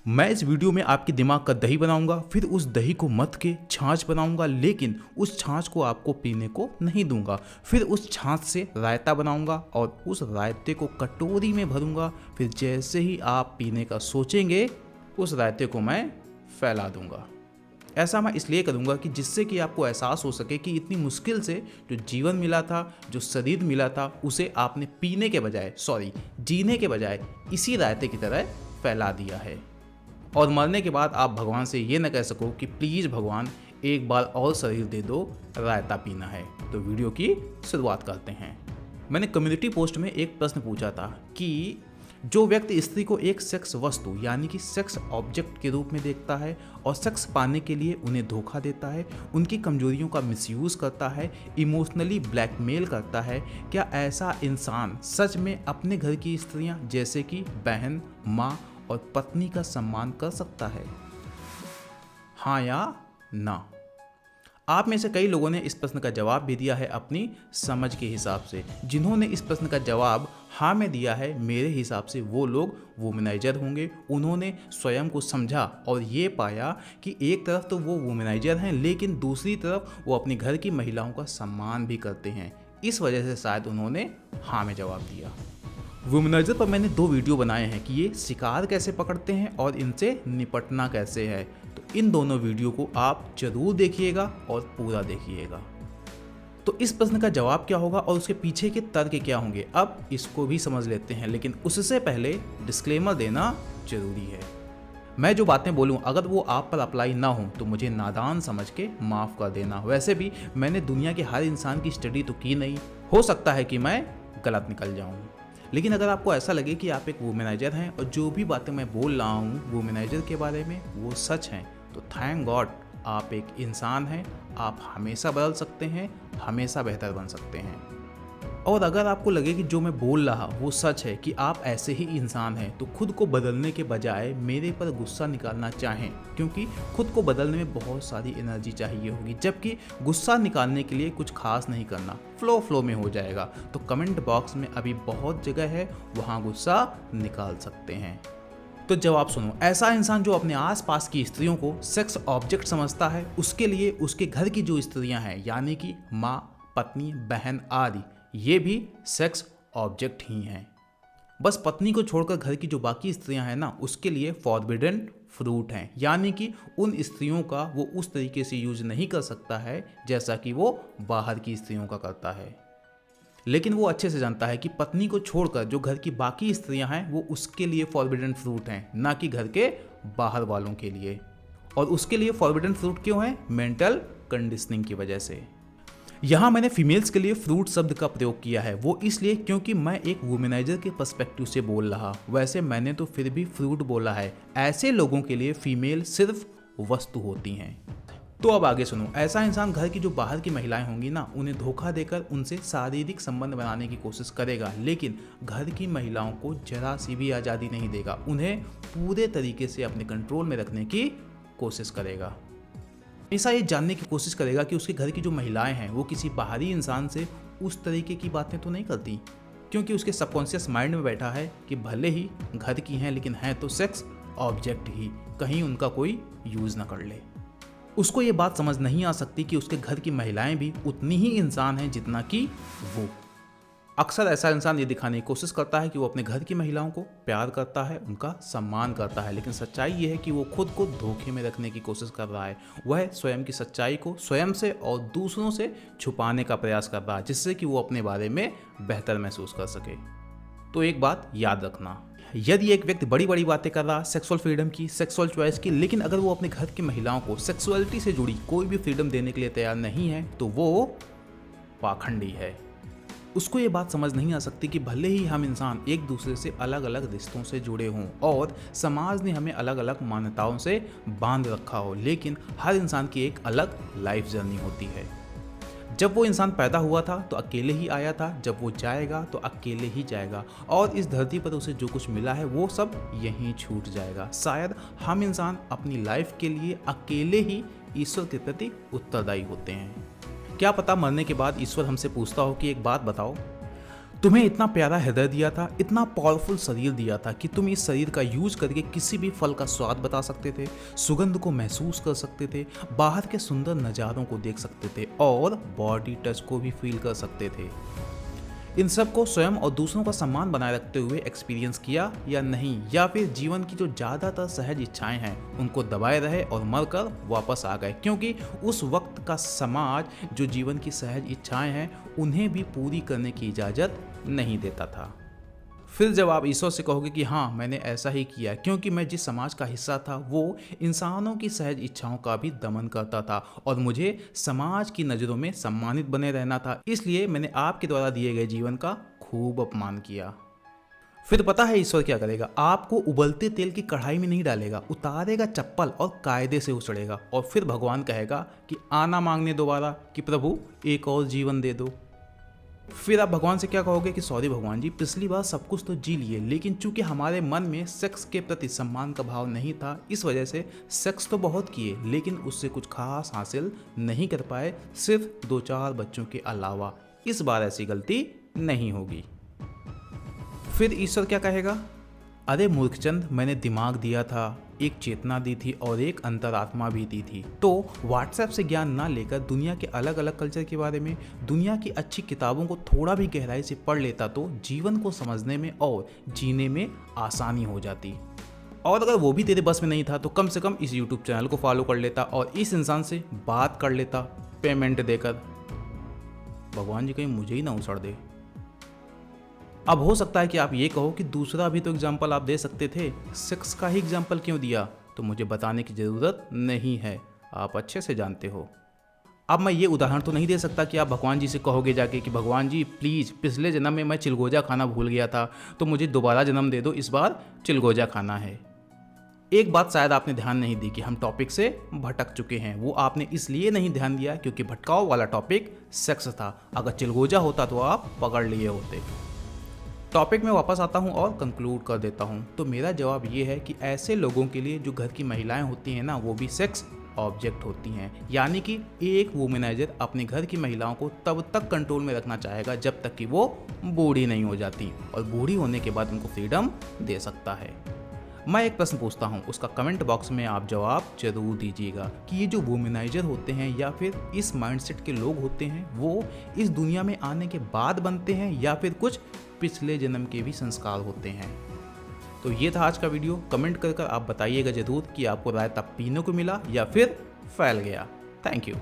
मैं इस वीडियो में आपके दिमाग का दही बनाऊंगा, फिर उस दही को मथ के छाछ बनाऊंगा, लेकिन उस छाछ को आपको पीने को नहीं दूंगा। फिर उस छाछ से रायता बनाऊंगा और उस रायते को कटोरी में भरूंगा। फिर जैसे ही आप पीने का सोचेंगे, उस रायते को मैं फैला दूंगा। ऐसा मैं इसलिए करूंगा कि जिससे कि आपको एहसास हो सके कि इतनी मुश्किल से जो जीवन मिला था, जो शरीर मिला था, उसे आपने पीने के बजाय जीने के बजाय इसी रायते की तरह फैला दिया है। और मरने के बाद आप भगवान से ये न कह सको कि प्लीज़ भगवान एक बार और शरीर दे दो, रायता पीना है। तो वीडियो की शुरुआत करते हैं। मैंने कम्युनिटी पोस्ट में एक प्रश्न पूछा था कि जो व्यक्ति स्त्री को एक सेक्स वस्तु यानी कि सेक्स ऑब्जेक्ट के रूप में देखता है और सेक्स पाने के लिए उन्हें धोखा देता है, उनकी कमजोरियों का मिसयूज़ करता है, इमोशनली ब्लैकमेल करता है, क्या ऐसा इंसान सच में अपने घर की स्त्रियां जैसे कि बहन, माँ और पत्नी का सम्मान कर सकता है? हाँ या ना? आप में से कई लोगों ने इस प्रश्न का जवाब भी दिया है अपनी समझ के हिसाब से। जिन्होंने इस प्रश्न का जवाब हाँ में दिया है, मेरे हिसाब से वो लोग वुमेनाइजर होंगे। उन्होंने स्वयं को समझा और ये पाया कि एक तरफ तो वो वुमेनाइजर हैं, लेकिन दूसरी तरफ वो अपने घर की महिलाओं का सम्मान भी करते हैं। इस वजह से शायद उन्होंने हाँ में जवाब दिया। वुमेनाइजर पर मैंने 2 वीडियो बनाए हैं कि ये शिकार कैसे पकड़ते हैं और इनसे निपटना कैसे है। तो इन दोनों वीडियो को आप जरूर देखिएगा और पूरा देखिएगा। तो इस प्रश्न का जवाब क्या होगा और उसके पीछे के तर्क क्या होंगे, अब इसको भी समझ लेते हैं। लेकिन उससे पहले डिस्क्लेमर देना जरूरी है। मैं जो बातें बोलूं अगर वो आप पर अप्लाई ना हो तो मुझे नादान समझ के माफ़ कर देना। वैसे भी मैंने दुनिया के हर इंसान की स्टडी तो की नहीं, हो सकता है कि मैं गलत निकल जाऊं। लेकिन अगर आपको ऐसा लगे कि आप एक वुमेनाइजर हैं और जो भी बातें मैं बोल रहा हूँ वुमेनाइजर के बारे में वो सच हैं, तो थैंक गॉड आप एक इंसान हैं। आप हमेशा बदल सकते हैं, हमेशा बेहतर बन सकते हैं। और अगर आपको लगे कि जो मैं बोल रहा वो सच है कि आप ऐसे ही इंसान हैं, तो खुद को बदलने के बजाय मेरे पर गुस्सा निकालना चाहें, क्योंकि खुद को बदलने में बहुत सारी एनर्जी चाहिए होगी, जबकि गुस्सा निकालने के लिए कुछ खास नहीं करना, फ्लो में हो जाएगा। तो कमेंट बॉक्स में अभी बहुत जगह है, वहाँ गुस्सा निकाल सकते हैं। तो जवाब सुनो। ऐसा इंसान जो अपने आसपास की स्त्रियों को सेक्स ऑब्जेक्ट समझता है, उसके लिए उसके घर की जो स्त्रियां हैं यानी कि माँ, पत्नी, बहन आदि, ये भी सेक्स ऑब्जेक्ट ही हैं। बस पत्नी को छोड़कर घर की जो बाकी स्त्रियां हैं ना, उसके लिए फॉरबिडन फ्रूट हैं, यानी कि उन स्त्रियों का वो उस तरीके से यूज नहीं कर सकता है जैसा कि वो बाहर की स्त्रियों का करता है। लेकिन वो अच्छे से जानता है कि पत्नी को छोड़कर जो घर की बाकी स्त्रियां हैं वो उसके लिए फॉरबिडन फ्रूट हैं, ना कि घर के बाहर वालों के लिए। और उसके लिए फॉरबिडन फ्रूट क्यों है? मेंटल कंडीशनिंग की वजह से। यहाँ मैंने फीमेल्स के लिए फ्रूट शब्द का प्रयोग किया है, वो इसलिए क्योंकि मैं एक वुमेनाइजर के पर्सपेक्टिव से बोल रहा। वैसे मैंने तो फिर भी फ्रूट बोला है। ऐसे लोगों के लिए फीमेल सिर्फ वस्तु होती हैं। तो अब आगे सुनो। ऐसा इंसान घर की जो बाहर की महिलाएं होंगी ना, उन्हें धोखा देकर उनसे शारीरिक संबंध बनाने की कोशिश करेगा, लेकिन घर की महिलाओं को जरा सी भी आज़ादी नहीं देगा। उन्हें पूरे तरीके से अपने कंट्रोल में रखने की कोशिश करेगा। ऐसा ये जानने की कोशिश करेगा कि उसके घर की जो महिलाएं हैं वो किसी बाहरी इंसान से उस तरीके की बातें तो नहीं करती, क्योंकि उसके सबकॉन्शियस माइंड में बैठा है कि भले ही घर की हैं लेकिन हैं तो सेक्स ऑब्जेक्ट ही, कहीं उनका कोई यूज़ ना कर ले। उसको ये बात समझ नहीं आ सकती कि उसके घर की महिलाएं भी उतनी ही इंसान हैं जितना कि वो। अक्सर ऐसा इंसान ये दिखाने की कोशिश करता है कि वो अपने घर की महिलाओं को प्यार करता है, उनका सम्मान करता है, लेकिन सच्चाई ये है कि वो खुद को धोखे में रखने की कोशिश कर रहा है। वह स्वयं की सच्चाई को स्वयं से और दूसरों से छुपाने का प्रयास कर रहा है, जिससे कि वो अपने बारे में बेहतर महसूस कर सके। तो एक बात याद रखना, यदि एक व्यक्ति बड़ी बड़ी बातें कर रहा सेक्सुअल फ्रीडम की, सेक्सुअल चॉइस की, लेकिन अगर वो अपने घर की महिलाओं को सेक्सुअलिटी से जुड़ी कोई भी फ्रीडम देने के लिए तैयार नहीं है, तो वो पाखंडी है। उसको ये बात समझ नहीं आ सकती कि भले ही हम इंसान एक दूसरे से अलग अलग रिश्तों से जुड़े हों और समाज ने हमें अलग अलग मान्यताओं से बांध रखा हो, लेकिन हर इंसान की एक अलग लाइफ जर्नी होती है। जब वो इंसान पैदा हुआ था तो अकेले ही आया था, जब वो जाएगा तो अकेले ही जाएगा, और इस धरती पर उसे जो कुछ मिला है वो सब यहीं छूट जाएगा। शायद हम इंसान अपनी लाइफ के लिए अकेले ही ईश्वर के प्रति उत्तरदायी होते हैं। क्या पता मरने के बाद ईश्वर हमसे पूछता हो कि एक बात बताओ, तुम्हें इतना प्यारा हृदय दिया था, इतना पावरफुल शरीर दिया था कि तुम इस शरीर का यूज करके किसी भी फल का स्वाद बता सकते थे, सुगंध को महसूस कर सकते थे, बाहर के सुंदर नज़ारों को देख सकते थे और बॉडी टच को भी फील कर सकते थे। इन सब को स्वयं और दूसरों का सम्मान बनाए रखते हुए एक्सपीरियंस किया या नहीं, या फिर जीवन की जो ज़्यादातर सहज इच्छाएं हैं उनको दबाए रहे और मरकर वापस आ गए, क्योंकि उस वक्त का समाज जो जीवन की सहज इच्छाएं हैं उन्हें भी पूरी करने की इजाज़त नहीं देता था। फिर जब आप ईश्वर से कहोगे कि हाँ मैंने ऐसा ही किया क्योंकि मैं जिस समाज का हिस्सा था वो इंसानों की सहज इच्छाओं का भी दमन करता था और मुझे समाज की नज़रों में सम्मानित बने रहना था, इसलिए मैंने आपके द्वारा दिए गए जीवन का खूब अपमान किया। फिर पता है ईश्वर क्या करेगा? आपको उबलते तेल की कढ़ाई में नहीं डालेगा, उतारेगा चप्पल और कायदे से उछड़ेगा और फिर भगवान कहेगा कि आना मांगने दोबारा कि प्रभु एक और जीवन दे दो। फिर आप भगवान से क्या कहोगे कि सॉरी भगवान जी, पिछली बार सब कुछ तो जी लिए, लेकिन चूंकि हमारे मन में सेक्स के प्रति सम्मान का भाव नहीं था, इस वजह से सेक्स तो बहुत किए लेकिन उससे कुछ खास हासिल नहीं कर पाए, सिर्फ 2-4 बच्चों के अलावा। इस बार ऐसी गलती नहीं होगी। फिर ईश्वर क्या कहेगा? अरे मूर्खचंद, मैंने दिमाग दिया था, एक चेतना दी थी और एक अंतरात्मा भी दी थी, तो व्हाट्सएप से ज्ञान ना लेकर दुनिया के अलग अलग कल्चर के बारे में, दुनिया की अच्छी किताबों को थोड़ा भी गहराई से पढ़ लेता तो जीवन को समझने में और जीने में आसानी हो जाती। और अगर वो भी तेरे बस में नहीं था तो कम से कम इस यूट्यूब चैनल को फॉलो कर लेता और इस इंसान से बात कर लेता पेमेंट देकर। भगवान जी कहीं मुझे ही ना उछड़ दे। अब हो सकता है कि आप ये कहो कि दूसरा भी तो एग्जाम्पल आप दे सकते थे, सेक्स का ही एग्जाम्पल क्यों दिया? तो मुझे बताने की ज़रूरत नहीं है, आप अच्छे से जानते हो। अब मैं ये उदाहरण तो नहीं दे सकता कि आप भगवान जी से कहोगे जाके कि भगवान जी प्लीज़, पिछले जन्म में मैं चिलगोजा खाना भूल गया था तो मुझे दोबारा जन्म दे दो, इस बार चिलगोजा खाना है। एक बात शायद आपने ध्यान नहीं दी कि हम टॉपिक से भटक चुके हैं। वो आपने इसलिए नहीं ध्यान दिया क्योंकि भटकाव वाला टॉपिक सेक्स था, अगर चिलगोजा होता तो आप पकड़ लिए होते। टॉपिक में वापस आता हूँ और कंक्लूड कर देता हूँ। तो मेरा जवाब ये है कि ऐसे लोगों के लिए जो घर की महिलाएं होती हैं ना, वो भी सेक्स ऑब्जेक्ट होती हैं। यानी कि एक वुमेनाइजर अपने घर की महिलाओं को तब तक कंट्रोल में रखना चाहेगा जब तक कि वो बूढ़ी नहीं हो जाती, और बूढ़ी होने के बाद उनको फ्रीडम दे सकता है। मैं एक प्रश्न पूछता हूँ, उसका कमेंट बॉक्स में आप जवाब जरूर दीजिएगा कि ये जो वुमेनाइजर होते हैं या फिर इस माइंडसेट के लोग होते हैं वो इस दुनिया में आने के बाद बनते हैं या फिर कुछ पिछले जन्म के भी संस्कार होते हैं। तो ये था आज का वीडियो। कमेंट कर आप बताइएगा जरूर कि आपको रायता पीने को मिला या फिर फैल गया। Thank you.